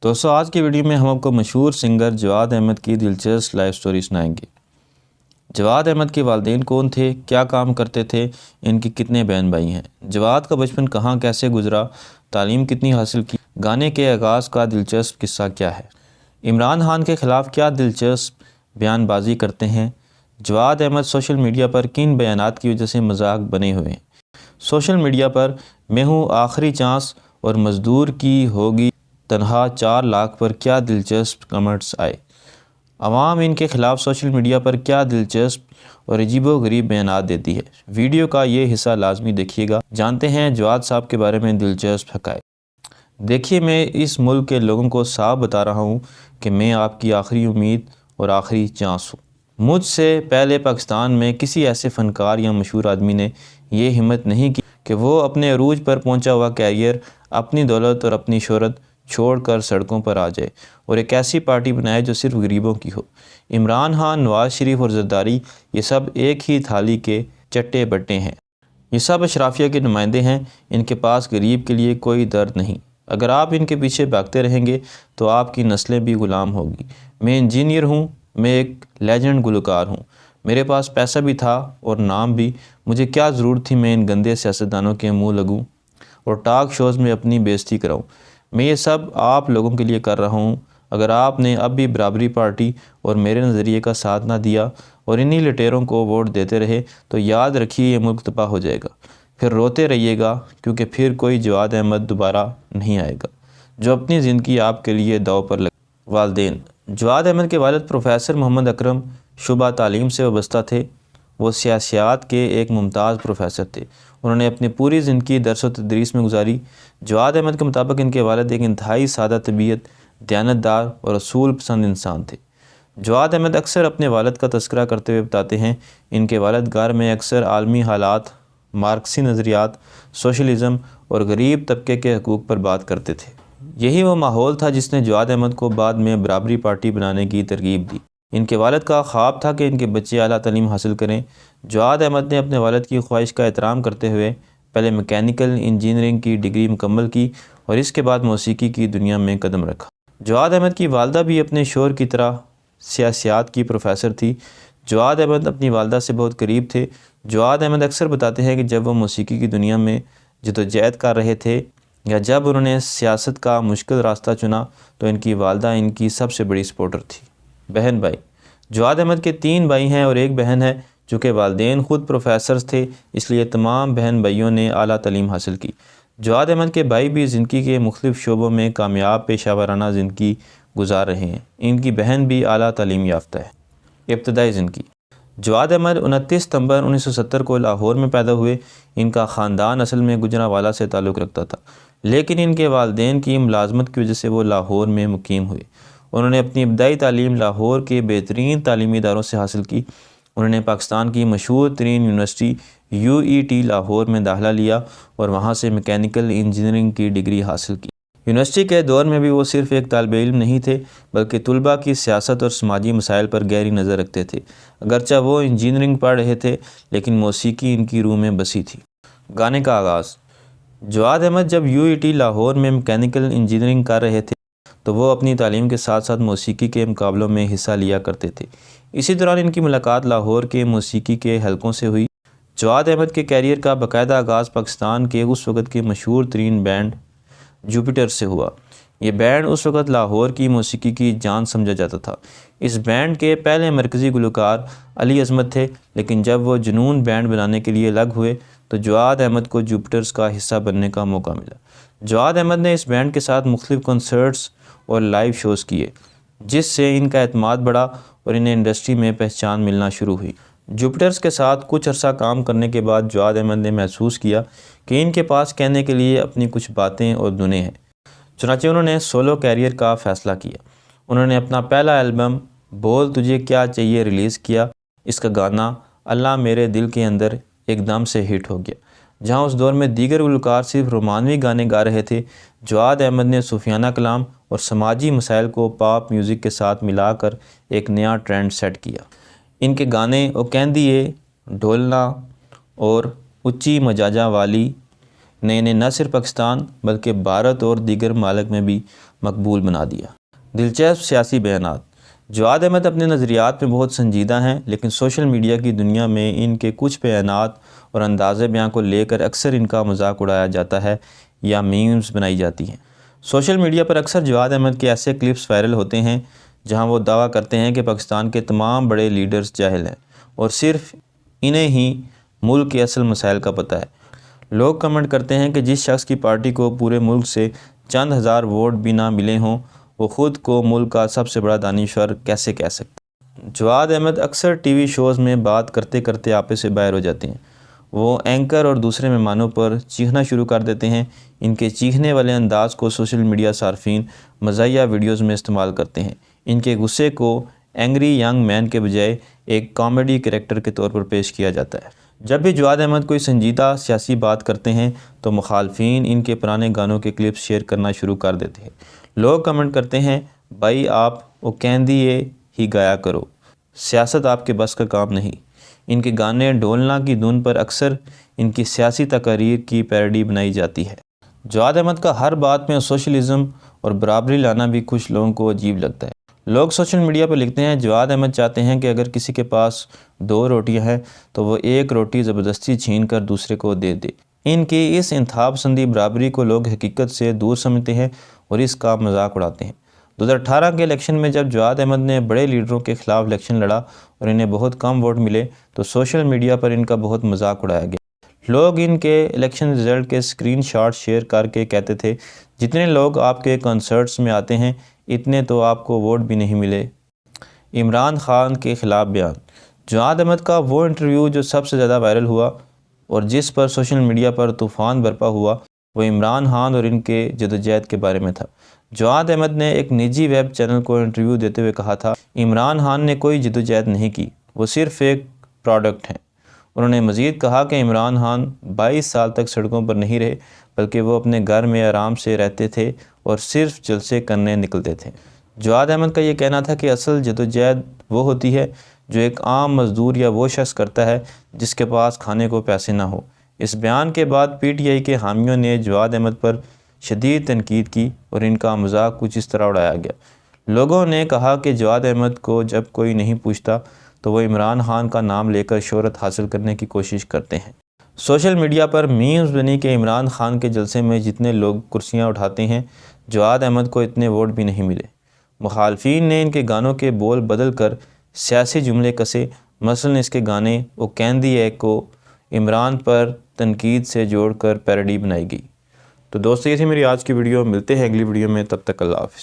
दोस्तों, आज की वीडियो में हम आपको मशहूर सिंगर जवाद अहमद की दिलचस्प लाइफ स्टोरी सुनाएंगे। जवाद अहमद के वालिदैन कौन थे, क्या काम करते थे, इनके कितने बहन भाई हैं, जवाद का बचपन कहाँ कैसे गुजरा, तालीम कितनी हासिल की, गाने के आगाज़ का दिलचस्प किस्सा क्या है, इमरान खान के ख़िलाफ़ क्या दिलचस्प बयानबाजी करते हैं, जवाद अहमद सोशल मीडिया पर किन बयानात की वजह से मजाक बने हुए हैं। सोशल मीडिया पर मैं हूँ आखिरी चांस और मज़दूर की होगी तनहा 4 लाख पर क्या दिलचस्प कमेंट्स आए। अवाम इनके ख़िलाफ़ सोशल मीडिया पर क्या दिलचस्प और अजीबोगरीब बयानात देती है। वीडियो का ये हिस्सा लाजमी देखिएगा। जानते हैं जवाद साहब के बारे में दिलचस्प हक़ाइक़। देखिए, मैं इस मुल्क के लोगों को साफ बता रहा हूँ कि मैं आपकी आखिरी उम्मीद और आखिरी चांस हूँ। मुझसे पहले पाकिस्तान में किसी ऐसे फ़नकार या मशहूर आदमी ने यह हिम्मत नहीं की कि वो अपने अरूज पर पहुँचा हुआ कैरियर, अपनी दौलत और अपनी शोहरत छोड़कर सड़कों पर आ जाए और एक ऐसी पार्टी बनाए जो सिर्फ गरीबों की हो। इमरान खान, नवाज शरीफ और जरदारी, ये सब एक ही थाली के चट्टे बट्टे हैं। ये सब अशराफिया के नुमाइंदे हैं। इनके पास गरीब के लिए कोई दर्द नहीं। अगर आप इनके पीछे भागते रहेंगे तो आपकी नस्लें भी ग़ुलाम होगी। मैं इंजीनियर हूँ, मैं एक लेजेंड गुलकार हूँ, मेरे पास पैसा भी था और नाम भी। मुझे क्या ज़रूरत थी मैं इन गंदे सियासतदानों के मुँह लगूँ और टॉक शोज़ में अपनी बेइज्जती कराऊँ। मैं ये सब आप लोगों के लिए कर रहा हूँ। अगर आपने अब भी बराबरी पार्टी और मेरे नज़रिए का साथ ना दिया और इन्हीं लटेरों को वोट देते रहे तो याद रखिए ये मुल्क तबाह हो जाएगा। फिर रोते रहिएगा, क्योंकि फिर कोई जवाद अहमद दोबारा नहीं आएगा जो अपनी ज़िंदगी आपके लिए दाव पर लगे। वालिदैन जवाद अहमद के वालिद प्रोफेसर मोहम्मद अकरम शुबा तालीम से वाबस्ता थे। वो सियासत के एक मुमताज़ प्रोफेसर थे। उन्होंने अपनी पूरी ज़िंदगी दरस व तदरीस में गुजारी। जवाद अहमद के मुताबिक इनके वालिद एक इंतहाई सादा तबीयत, दयानतदार और असूल पसंद इंसान थे। जवाद अहमद अक्सर अपने वालिद का तस्करा करते हुए बताते हैं, इनके वालिद घर में अक्सर आलमी हालात, मार्क्सी नज़रियात, सोशलिज़म और गरीब तबके के हकूक़ पर बात करते थे। यही वो माहौल था जिसने जवाद अहमद को बाद में बराबरी पार्टी बनाने की तरगीब दी। इनके वालिद का ख्वाब था कि इनके बच्चे आला तालीम हासिल करें। जवाद अहमद ने अपने वालिद की ख्वाहिश का एहतराम करते हुए पहले मैकेनिकल इंजीनियरिंग की डिग्री मुकम्मल की और इसके बाद मौसीकी की दुनिया में कदम रखा। जवाद अहमद की वालदा भी अपने शोहर की तरह सियासत की प्रोफेसर थी। जवाद अहमद अपनी वालदा से बहुत करीब थे। जवाद अहमद अक्सर बताते हैं कि जब वो मौसीकी की दुनिया में जदोजहद कर रहे थे या जब उन्होंने सियासत का मुश्किल रास्ता चुना तो इनकी वालदा इनकी सबसे बड़ी सपोर्टर थी। बहन भाई जवाद अहमद के 3 भाई हैं और 1 बहन है। चूँकि वालिदैन ख़ुद प्रोफेसर्स थे, इसलिए तमाम बहन भाइयों ने आला तालीम हासिल की। जवाद अहमद के भाई भी ज़िंदगी के मुख्तलिफ़ शोबों में कामयाब पेशा वराना ज़िंदगी गुजार रहे हैं। इनकी बहन भी आला तालीम याफ्ता है। इब्तदाई ज़िंदगी जवाद अहमद 29 सितंबर 1970 को लाहौर में पैदा हुए। इनका ख़ानदान असल में गुजरांवाला से ताल्लुक़ रखता था, लेकिन इनके वालिदैन की मुलाजमत की वजह से वो लाहौर में मुकीम हुए। उन्होंने अपनी इब्तदाई तालीम लाहौर के बेहतरीन तालीमी इदारों से हासिल की। उन्होंने पाकिस्तान की मशहूर तरीन यूनिवर्सिटी UET लाहौर में दाखिला लिया और वहाँ से मैकेनिकल इंजीनियरिंग की डिग्री हासिल की। यूनिवर्सिटी के दौर में भी वो सिर्फ एक तालिब इल्म नहीं थे, बल्कि तुलबा की सियासत और समाजी मसाइल पर गहरी नज़र रखते थे। अगरचे वो इंजीनियरिंग पढ़ रहे थे, लेकिन मौसीकी इनकी रूह में बसी थी। गाने का आगाज़ जवाद अहमद जब UET लाहौर में मैकेनिकल इंजीनियरिंग कर रहे थे तो वो अपनी तालीम के साथ साथ मौसीकी के मुकाबलों में हिस्सा लिया करते थे। इसी दौरान इनकी मुलाकात लाहौर के मौसीकी के हलकों से हुई। जवाद अहमद के कैरियर का बाकायदा आगाज़ पाकिस्तान के उस वक़्त के मशहूर तरीन बैंड जुपिटर से हुआ। ये बैंड उस वक़्त लाहौर की मौसीकी की जान समझा जाता था। इस बैंड के पहले मरकज़ी गुलकार अली अज़मत थे, लेकिन जब वो जुनून बैंड बनाने के लिए अलग हुए तो जवाद अहमद को जुपिटर्स का हिस्सा बनने का मौका मिला। जवाद अहमद ने इस बैंड के साथ मुख्तलिफ़ कॉन्सर्ट्स और लाइव शोज़ किए, जिससे इनका एतमाद बढ़ा और इन्हें इंडस्ट्री में पहचान मिलना शुरू हुई। जुपिटर्स के साथ कुछ अरसा काम करने के बाद जवाद अहमद ने महसूस किया कि इनके पास कहने के लिए अपनी कुछ बातें और धुनें हैं। चुनांचे उन्होंने सोलो कैरियर का फ़ैसला किया। उन्होंने अपना पहला एल्बम बोल तुझे क्या चाहिए रिलीज़ किया। इसका गाना अल्लाह मेरे दिल के अंदर एकदम से हिट हो गया। जहां उस दौर में दीगर गुलकार सिर्फ रोमानवी गाने गा रहे थे, जवाद अहमद ने सूफियाना कलाम और समाजी मसाइल को पॉप म्यूज़िक के साथ मिलाकर एक नया ट्रेंड सेट किया। इनके गाने ओ कहंदिए, ढोलना और उच्ची मजाजा वाली ने न सिर्फ पाकिस्तान बल्कि भारत और दीगर मालिक में भी मकबूल बना दिया। दिलचस्प सियासी बयानात। जवाद अहमद अपने नज़रियात में बहुत संजीदा हैं, लेकिन सोशल मीडिया की दुनिया में इनके कुछ बयानात और अंदाज़े बयान को लेकर अक्सर इनका मजाक उड़ाया जाता है या मीम्स बनाई जाती हैं। सोशल मीडिया पर अक्सर जवाद अहमद के ऐसे क्लिप्स वायरल होते हैं जहां वो दावा करते हैं कि पाकिस्तान के तमाम बड़े लीडर्स जाहिल हैं और सिर्फ इन्हें ही मुल्क के असल मसाइल का पता है। लोग कमेंट करते हैं कि जिस शख्स की पार्टी को पूरे मुल्क से चंद हज़ार वोट भी ना मिले हों, वो ख़ुद को मुल्क का सबसे बड़ा दानिश्वर कैसे कह सकता है। जवाद अहमद अक्सर टीवी शोज़ में बात करते करते आपे से बाहर हो जाते हैं। वो एंकर और दूसरे मेहमानों पर चीखना शुरू कर देते हैं। इनके चीखने वाले अंदाज़ को सोशल मीडिया सार्फिन मज़ाहिया वीडियोज़ में इस्तेमाल करते हैं। इनके गुस्से को एंग्री यंग मैन के बजाय एक कॉमेडी कैरेक्टर के तौर पर पेश किया जाता है। जब भी जवाद अहमद कोई संजीदा सियासी बात करते हैं तो मुखालफिन इनके पुराने गानों के क्लिप्स शेयर करना शुरू कर देते हैं। लोग कमेंट करते हैं, भाई आप वो कहंदी ही गाया करो, सियासत आपके बस का काम नहीं। इनके गाने ढोलना की धुन पर अक्सर इनकी सियासी तकारीर की पैरडी बनाई जाती है। जवाद अहमद का हर बात में सोशलिज़म और बराबरी लाना भी कुछ लोगों को अजीब लगता है। लोग सोशल मीडिया पर लिखते हैं, जवाद अहमद चाहते हैं कि अगर किसी के पास 2 रोटियां हैं तो वो एक रोटी ज़बरदस्ती छीन कर दूसरे को दे दे। इनकी इस इंतहा पसंदी बराबरी को लोग हकीकत से दूर समझते हैं और इसका मजाक उड़ाते हैं। 2018 के इलेक्शन में जब जवाद अहमद ने बड़े लीडरों के ख़िलाफ़ इलेक्शन लड़ा और इन्हें बहुत कम वोट मिले तो सोशल मीडिया पर इनका बहुत मजाक उड़ाया गया। लोग इनके इलेक्शन रिज़ल्ट के स्क्रीनशॉट शेयर करके कहते थे, जितने लोग आपके कॉन्सर्ट्स में आते हैं इतने तो आपको वोट भी नहीं मिले। इमरान खान के ख़िलाफ़ बयान। जवाद अहमद का वो इंटरव्यू जो सबसे ज़्यादा वायरल हुआ और जिस पर सोशल मीडिया पर तूफ़ान बरपा हुआ, वो इमरान खान और इनके जदोजहद के बारे में था। जवाद अहमद ने एक निजी वेब चैनल को इंटरव्यू देते हुए कहा था, इमरान खान ने कोई जदोजहद नहीं की, वो सिर्फ एक प्रोडक्ट हैं। उन्होंने मज़ीद कहा कि इमरान खान 22 साल तक सड़कों पर नहीं रहे, बल्कि वो अपने घर में आराम से रहते थे और सिर्फ जलसे करने निकलते थे। जवाद अहमद का ये कहना था कि असल जदोजहद वो होती है जो एक आम मज़दूर या वो शख्स करता है जिसके पास खाने को पैसे ना हो। इस बयान के बाद PTI के हामियों ने जवाद अहमद पर शदीद तनकीद की और इनका मजाक कुछ इस तरह उड़ाया गया। लोगों ने कहा कि जवाद अहमद को जब कोई नहीं पूछता तो वो इमरान खान का नाम लेकर शोहरत हासिल करने की कोशिश करते हैं। सोशल मीडिया पर मीम्स बनी कि इमरान खान के जलसे में जितने लोग कुर्सियां उठाते हैं, जवाद अहमद को इतने वोट भी नहीं मिले। मुखालफिन ने इनके गानों के बोल बदल कर सियासी जुमले कसे। मसलन इसके गाने वो कहंदी है को इमरान पर तनकीद से जोड़कर पैरोडी बनाई गई। तो दोस्तों, ये थी मेरी आज की वीडियो। मिलते हैं अगली वीडियो में, तब तक अल्लाह हाफ़िज़।